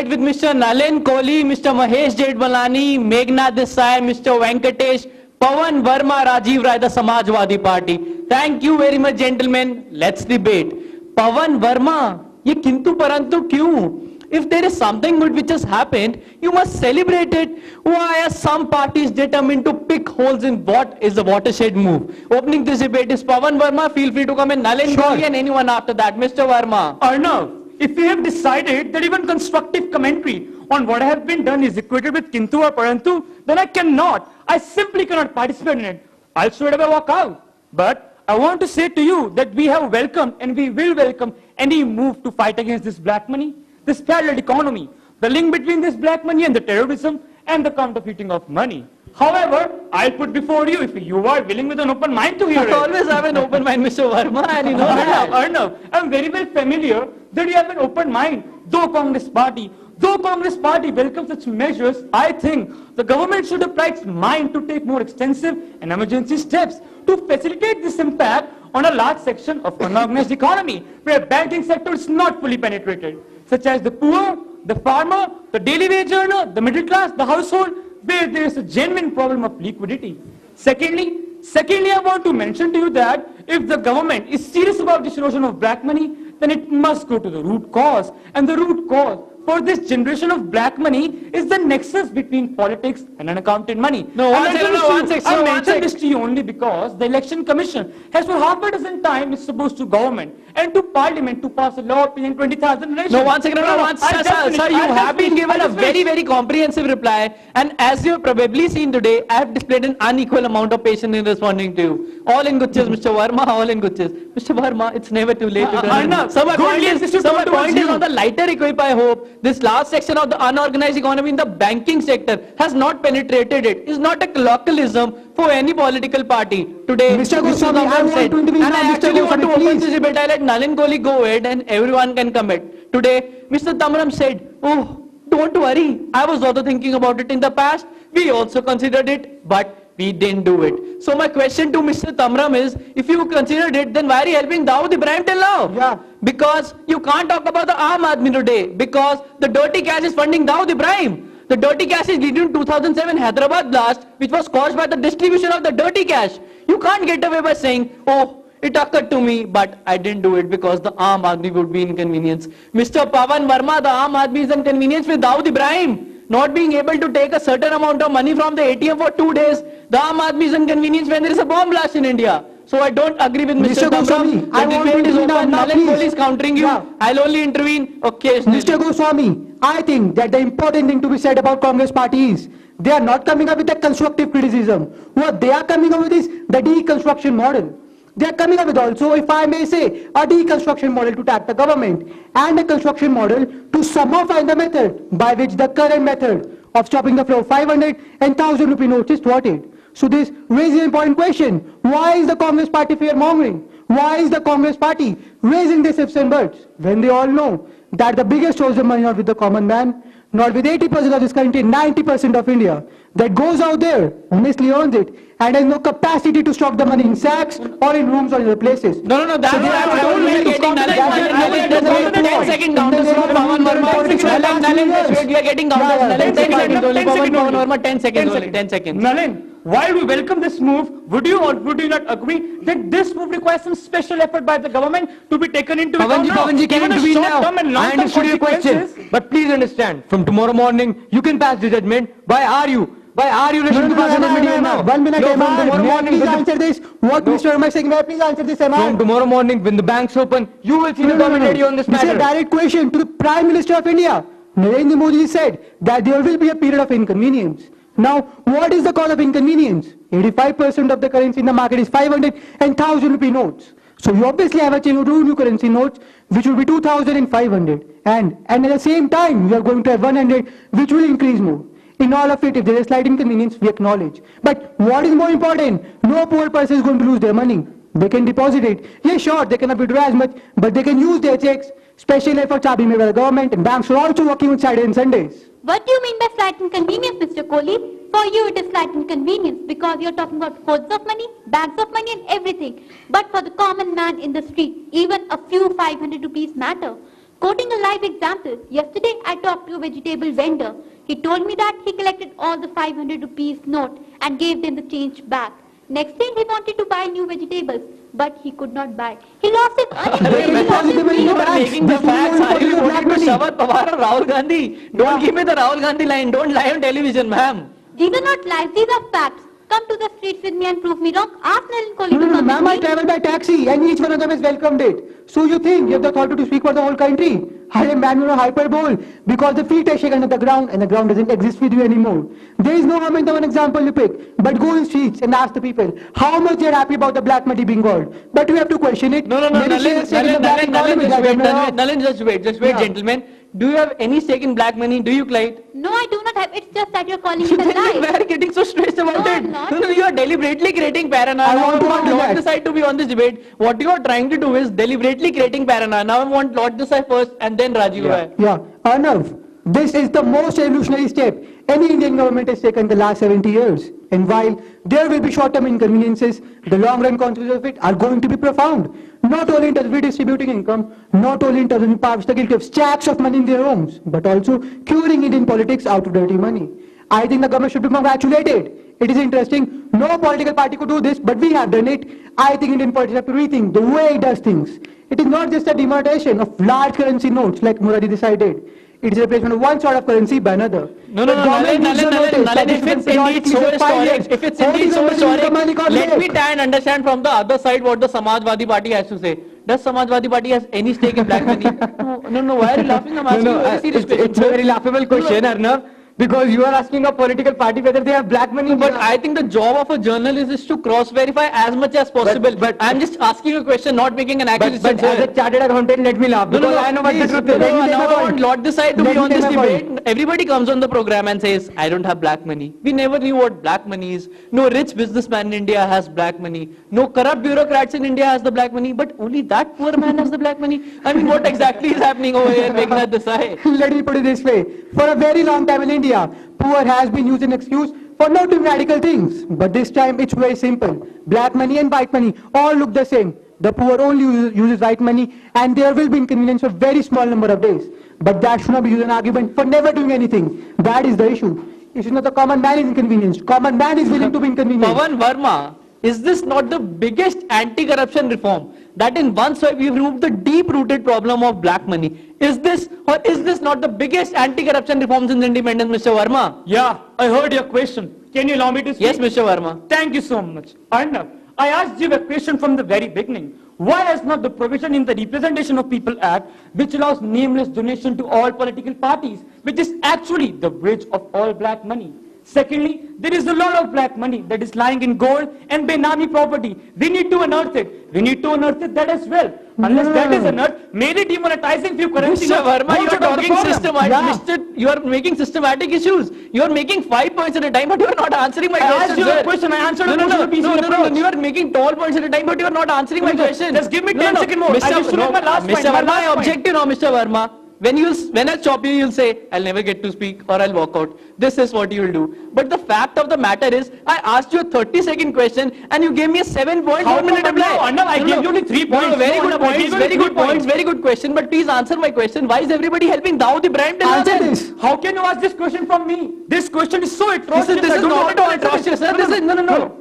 tonight with Mr. Nalin Kohli, Mr. Mahesh Jetmalani, Meghna Desai, Mr. Venkatesh, Pawan Verma, Rajiv Rai, the Samajwadi Party. Thank you very much, gentlemen. Let's debate. Pawan Verma, ye kintu parantu kyun? If there is something good which has happened, you must celebrate it. Why are some parties determined to pick holes in what is the watershed move? Opening this debate is Pawan Verma. Feel free to come in. Nalin Kohli and anyone after that. Mr. Verma. Arnav, if we have decided that even constructive commentary on what has been done is equated with kintu or parantu, then I simply cannot participate in it. I'll straight away walk out. But I want to say to you that we have welcomed and we will welcome any move to fight against this black money, this parallel economy, the link between this black money and the terrorism and the counterfeiting of money. However, I'll put before you, if you are willing with an open mind to hear it. I always have an open mind, Mr. Verma, and you know that. Arnav, I'm very well familiar that you have an open mind. Though Congress Party welcomes such measures, I think the government should apply its mind to take more extensive and emergency steps to facilitate this impact on a large section of unorganized economy where banking sector is not fully penetrated, such as the poor, the farmer, the daily wage earner, the middle class, the household, where there is a genuine problem of liquidity. Secondly, I want to mention to you that if the government is serious about this erosion of black money, then it must go to the root cause. And the root cause for this generation of black money is the nexus between politics and unaccounted money. I mentioned this to you only because the Election Commission has for half a dozen times is supposed to government and to parliament to pass a law opinion 20,000 elections. Sir, you have been given a very comprehensive reply, and as you have probably seen today, I have displayed an unequal amount of patience in responding to you. All in good cheers, Mr. Verma, all in good cheers. Mr. Verma, it's never too late to turn. So my point is on the lighter equip, I hope. This last section of the unorganized economy in the banking sector has not penetrated it. It's not a colloquialism for any political party. Today, Mr. Tamram said, and I actually want to open this debate. I let Nalin Kohli go ahead and everyone can commit. Today, Mr. Tamram said, oh, don't worry. I was also thinking about it in the past. We also considered it, but we didn't do it. So my question to Mr. Tamram is, if you considered it, then why are you helping Dawood Ibrahim till now? Yeah. Because you can't talk about the Aam Aadmi today, because the dirty cash is funding Dawood Ibrahim. The dirty cash is leading to 2007 Hyderabad blast, which was caused by the distribution of the dirty cash. You can't get away by saying, oh, it occurred to me, but I didn't do it because the Aam Aadmi would be inconvenience. Mr. Pawan Verma, the Aam Aadmi is inconvenience with Dawood Ibrahim. Not being able to take a certain amount of money from the ATM for 2 days, the Aam Aadmi is inconvenience when there is a bomb blast in India. So I don't agree with Mr. Goswami. The debate is open. Nalin Kohli is countering you. Yeah. I'll only intervene occasionally. Mr. Goswami, I think that the important thing to be said about Congress party is they are not coming up with a constructive criticism. What they are coming up with is the deconstruction model. They are coming up with also, if I may say, a deconstruction model to tap the government and a construction model to somehow find the method by which the current method of stopping the flow of 500 and 1000 rupee notes is thwarted. So this raises an important question. Why is the Congress party fear-mongering? Why is the Congress party raising these ifs and buts when they all know that the biggest source of money not with the common man, not with 80% of this country, 90% of India, that goes out there, honestly earns it, and has no capacity to stock the money in sacks or in rooms or in other places. No, that's what I told you. There's a 10 second counter. Pawan Verma, we are getting counters. 10 seconds only. Pawan Verma, 10 seconds only. 10 seconds. Nalin, while we welcome this move, would you or would you not agree that this move requires some special effort by the government to be taken into account now? Pavanji, can intervene now? I understood your question, but please understand, from tomorrow morning, you can pass the judgment. Why are you rushing to pass the judgment now? 1 minute, please answer this. What Mr. Verma is saying, please answer this. From tomorrow morning, when the banks open, you will see the government radio on this matter. This is a direct question to the Prime Minister of India. Narendra Modi said that there will be a period of inconvenience. Now, what is the cause of inconvenience? 85% of the currency in the market is 500 and 1000 rupee notes. So you obviously have a change of two new currency notes, which will be 2000 and 500. And at the same time, we are going to have 100, which will increase more. In all of it, if there is slight inconvenience, we acknowledge. But what is more important? No poor person is going to lose their money. They can deposit it. Yes, sure, they cannot withdraw as much, but they can use their checks. Special efforts are being made by the government, and banks are also working on Saturday and Sundays. What do you mean by slight inconvenience, Mr. Kohli? For you, it is slight inconvenience because you're talking about hoards of money, bags of money and everything. But for the common man in the street, even a few 500 rupees matter. Quoting a live example, yesterday I talked to a vegetable vendor. He told me that he collected all the 500 rupees note and gave them the change back. Next day he wanted to buy new vegetables, but he could not buy. He lost his earnings. He lost his You dream. are making the facts. Are you voting to Shabad Pawar or Rahul Gandhi? Don't give me the Rahul Gandhi line. Don't lie on television, ma'am. These are not lies, these are facts. Come to the streets with me and prove me wrong. Ask Lalit Kohli to come Ma'am, I with me. travel by taxi and each one of them has welcomed it. So you think you have the authority to speak for the whole country? I am man, hyperbole because the feet are shaken on the ground and the ground doesn't exist with you anymore. There is no harm in the one example you pick. But go in streets and ask the people how much they are happy about the black money being rolled. But we have to question it. No, Maybe she has taken the black economy, that I'm not. Nalin, just wait, Yeah. gentlemen. Do you have any stake in black money? Do you, Clyde? No, I do not have. It's just that you're calling it a Then lie. why are you getting so stressed about No, it? I'm not. No, you are deliberately creating paranoia. I Now want to want do Lord that. Desai to be on this debate. What you are trying to do is deliberately creating paranoia. Now I want Lord Desai first and then Rajiv Rai. Yeah, Arnav, this is the most revolutionary step any Indian government has taken in the last 70 years. And while there will be short-term inconveniences, the long-run consequences of it are going to be profound. Not only in terms of redistributing income, not only in terms of empowering the guilty of stacks of money in their homes, but also curing Indian politics out of dirty money. I think the government should be congratulated. It is interesting. No political party could do this, but we have done it. I think Indian politics have to rethink the way it does things. It is not just a demonetization of large currency notes like Muradi decided. It is a replacement of one sort of currency by another. No, The government needs to notice that if this it's should be indeed so periodically 5 years. historic, if it's Holding indeed so the money, the money historic, got let me left. try and understand from the other side what the Samajwadi Party has to say. Does Samajwadi Party has any stake in black money? No, why are you laughing? I'm asking you a very serious question. It's a very laughable question, Arnav, because you are asking a political party whether they have black money. But I think the job of a journalist is to cross-verify as much as possible. but- I'm just asking a question, not making an accusation. But as a chartered accountant, let me laugh, because I know what the truth is. No, Let me now take my I want point. Lord Desai to Let be me on take this my debate. Everybody comes on the program and says, I don't have black money. We never knew what black money is. No rich businessman in India has black money. No corrupt bureaucrats in India has the black money. But only that poor man has the black money. I mean, what exactly is happening over here, Meghnad Desai? Let me put it this way. For a very long time in India, poor has been used as an excuse for not doing radical things. But this time it's very simple. Black money and white money all look the same. The poor only uses white money and there will be inconvenience for a very small number of days. But that should not be used as an argument for never doing anything. That is the issue. It is not the common man is inconvenienced. Common man is willing to be inconvenienced. Pawan Verma, is this not the biggest anti-corruption reform? That in one swipe we've removed the deep-rooted problem of black money. Is this not the biggest anti-corruption reforms in the independence, Mr. Verma? Yeah, I heard your question. Can you allow me to speak? Yes, Mr. Verma. Thank you so much. Arnav, I asked you a question from the very beginning. Why has not the provision in the Representation of People Act, which allows nameless donation to all political parties, which is actually the bridge of all black money? Secondly, there is a lot of black money that is lying in gold and Benami property. We need to unearth it. We need to unearth it that as well. Unless that is unearthed, merely demonetizing few currency Mr. notes Verma, won't you are solve the talking problem. systematic. You are making systematic issues. You are making 5 points at a time, but you are not answering my I question. asked you a sir. question, I answered No, a no, question no, with a no, peaceful no, no, approach. you are making 12 points at a time, but you are not answering my question. Just give me 10 seconds more. I just finished my last point, Mr. my Verma, last I point. object you now, Mr. Verma. When I stop you, you'll say, I'll never get to speak or I'll walk out. This is what you will do. But the fact of the matter is, I asked you a 30-second question and you gave me a 7.4 How minute come reply. now? Arnav, I gave you only 3 points. Very No, good Arnav, I gave points, you very only good 3 points. points, very good question. But please answer my question. Why is everybody helping Dawood Ibrahim till now Answer then? this. How can you ask this question from me? This question is so atrocious. This I is don't know not how at to all answer it. atrocious, sir. This is, no.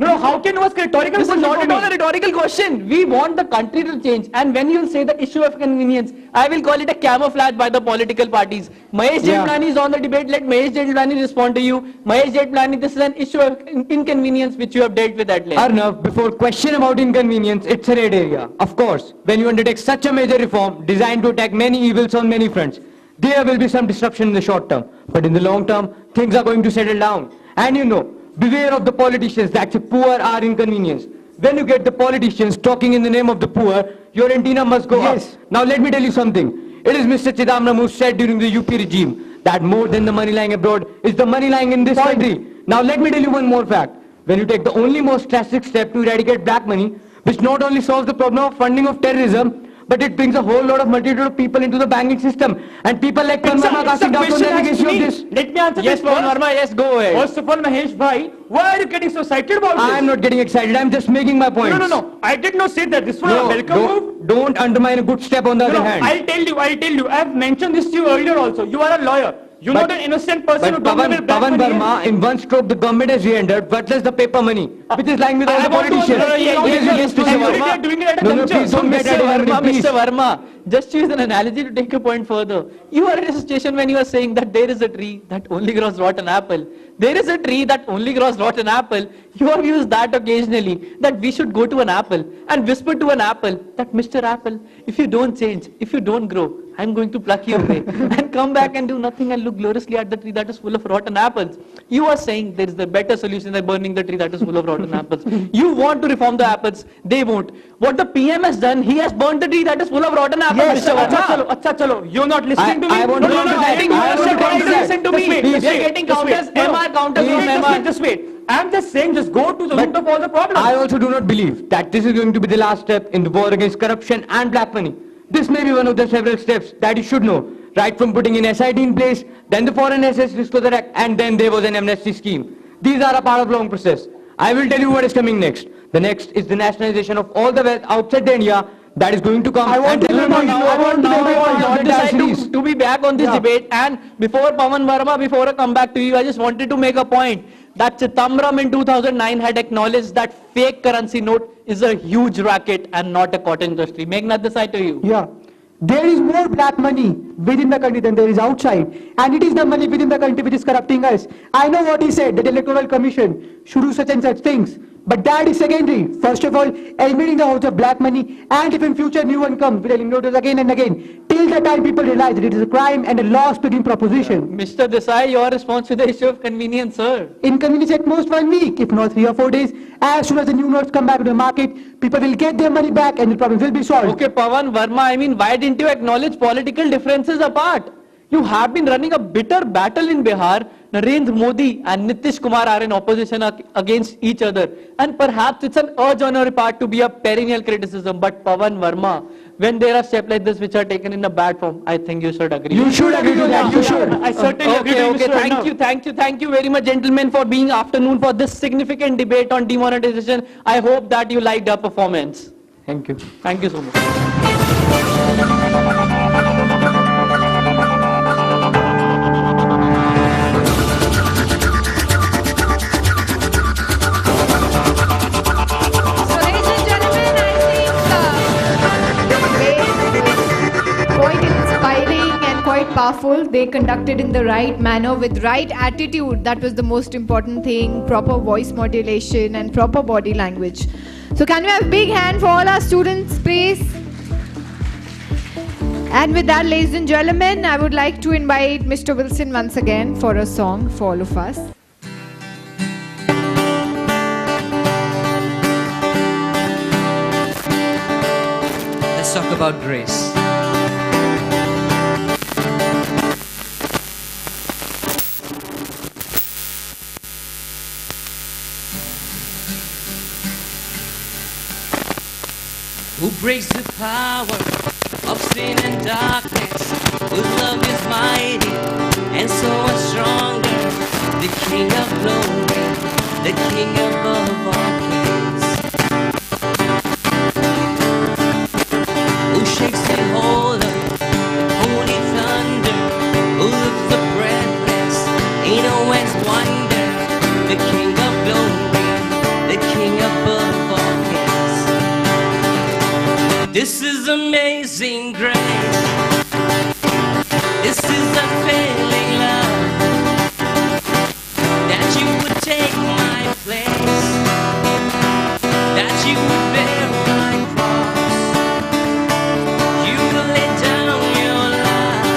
No, how can you ask a rhetorical This is question not from at all a me? rhetorical question. We want the country to change. And when you say the issue of convenience, I will call it a camouflage by the political parties. Mahesh Yeah. Jethlani is on the debate. Let Mahesh Jethlani respond to you. Mahesh Jethlani, this is an issue of inconvenience which you have dealt with at length. Arnav, before question about inconvenience, it's a red area. Of course, when you undertake such a major reform designed to attack many evils on many fronts, there will be some disruption in the short term. But in the long term, things are going to settle down. And you know, beware of the politicians that the poor are inconvenienced. When you get the politicians talking in the name of the poor, your antenna must go Yes. up. Now let me tell you something. It is Mr. Chidambaram who said during the UP regime that more than the money lying abroad is the money lying in this country. Now let me tell you one more fact. When you take the only most drastic step to eradicate black money, which not only solves the problem of funding of terrorism, but it brings a whole lot of multitude of people into the banking system. And people like Pawan Verma It's a casting doubts on question the asked efficacy to of me. this. Let me answer Yes, this Pawan first. Verma, yes, go ahead. First of all, Mahesh bhai, why are you getting so excited about this? I am not getting excited, I am just making my points. No. I did not say that. This was a No, welcome move. don't undermine a good step on the No, other no, hand. I'll tell you. I have mentioned this to you earlier also. You are a lawyer. You're But- not an innocent person who But don't know Pawan, where black Pawan money is. Verma, in one stroke, the government has re-entered, but less the paper money, which is lying with all I the want to politicians. understand yeah, how yeah, it yeah, is. yes, Mr. Everybody Verma. are doing it at a No, juncture. please don't Mr. get at it, Verma, please. Mr. Verma, just to use an analogy to take a point further. You are in a situation when you are saying that there is a tree that only grows rotten apple. There is a tree that only grows rotten apple. You have used that occasionally, that we should go to an apple and whisper to an apple that Mr. Apple, if you don't change, if you don't grow, I'm going to pluck you away and come back and do nothing and look gloriously at the tree that is full of rotten apples. You are saying there is a better solution than burning the tree that is full of rotten apples. You want to reform the apples, they won't. What the PM has done, he has burnt the tree that is full of rotten apples, Yes, Mr. Verma. Acha chalo. You're not listening to me. I want to no, counter no, that. I think you I want to understand what counter I'm that. saying. to me. Just wait, You're just wait, getting just counters, wait. No, MR counters just from wait, MR. Just wait. I'm just saying, just go to the But root of all the problems. I also do not believe that this is going to be the last step in the war against corruption and black money. This may be one of the several steps that you should know, right from putting in SIT in place, then the Foreign Assets Disclosure Act, and then there was an amnesty scheme. These are a part of long process. I will tell you what is coming next. The next is the nationalization of all the wealth outside India that is going to come. I want and to that will remind be- you, I want to Now remind I you want of to the decide series. to be back on this Yeah. debate. And before Pawan Verma, before I come back to you, I just wanted to make a point that Chitambram in 2009 had acknowledged that fake currency note is a huge racket and not a cotton industry. Meghnad, this side to you. Yeah. There is more black money within the country than there is outside. And it is the money within the country which is corrupting us. I know what he said, that Electoral Commission should do such and such things. But that is secondary. First of all, eliminating the house of black money, and if in future new one comes, we'll eliminate it again and again. Till the time people realize that it is a crime and a law-splitting proposition. Mr. Desai, your response to the issue of convenience, sir. Inconvenience at most 1 week, if not 3 or 4 days. As soon as the new notes come back to the market, people will get their money back and the problem will be solved. Okay, Pawan Verma, I mean, why didn't you acknowledge political differences apart? You have been running a bitter battle in Bihar. Narendra Modi and Nitish Kumar are in opposition against each other. And perhaps it's an urge on your part to be a perennial criticism. But Pawan Verma, when there are steps like this which are taken in a bad form, I think you should agree. You should agree to that, you should. I certainly agree Okay, with okay, Mr. thank Arnav. you, thank you very much, gentlemen, for being afternoon for this significant debate on demonetization. I hope that you liked our performance. Thank you. Thank you so much. So, ladies and gentlemen, I think the debate was quite inspiring and quite powerful. They conducted in the right manner with right attitude. That was the most important thing. Proper voice modulation and proper body language. So, can we have a big hand for all our students, please? And with that, ladies and gentlemen, I would like to invite Mr. Wilson once again for a song for all of us. Let's talk about grace. Who breaks the power of sin and darkness? Whose love is mighty and so much stronger? The King of glory, the King above all kings. Who shakes the whole earth, holy thunder, who looks the breathless, ain't always wonder, the King of glory, the King above all kings. This is amazing grace, this is unfailing love, that you would take my place, that you would bear my cross. You will lay down your life,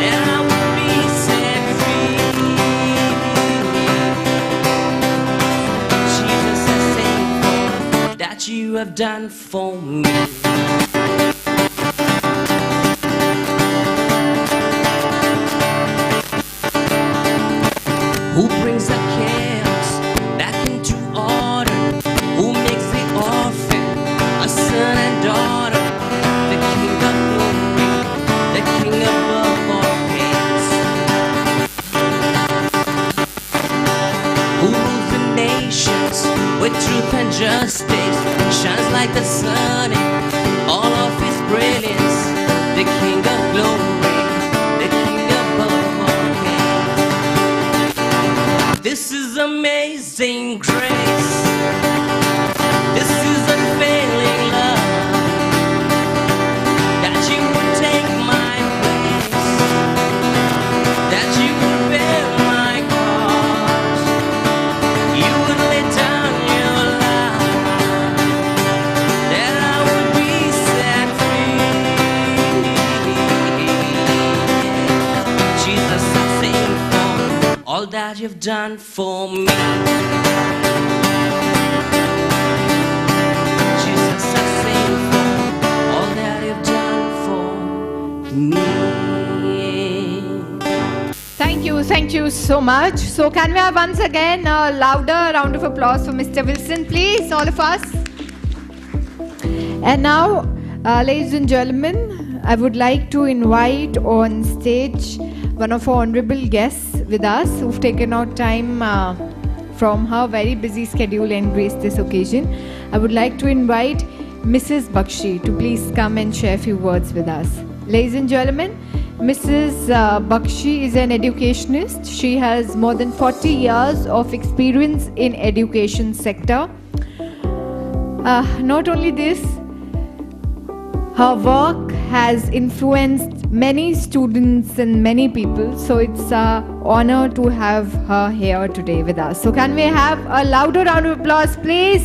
and I will be set free. Jesus, I thank you that you have done for me. Who brings the chaos back into order? Who makes the orphan a son and daughter? sun in all of his brilliance, the King of glory, the King above all kings. This is amazing grace. This is unfailing love, that you would take my place, that you would bear my cross, you would lay down your life, that I would be set free. Jesus, I sing for all that you've done for me. Jesus, I sing for all that you've done for me. Thank you so much. So can we have once again a louder round of applause for Mr. Wilson, please, all of us. And now, ladies and gentlemen, I would like to invite on stage one of our honorable guests with us who've taken out time from her very busy schedule and grace this occasion. I would like to invite Mrs. Bakshi to please come and share a few words with us. Ladies and gentlemen, Mrs. Bakshi is an educationist. She has more than 40 years of experience in education sector. Not only this, her work has influenced many students and many people. So it's an honor to have her here today with us. So can we have a louder round of applause, please?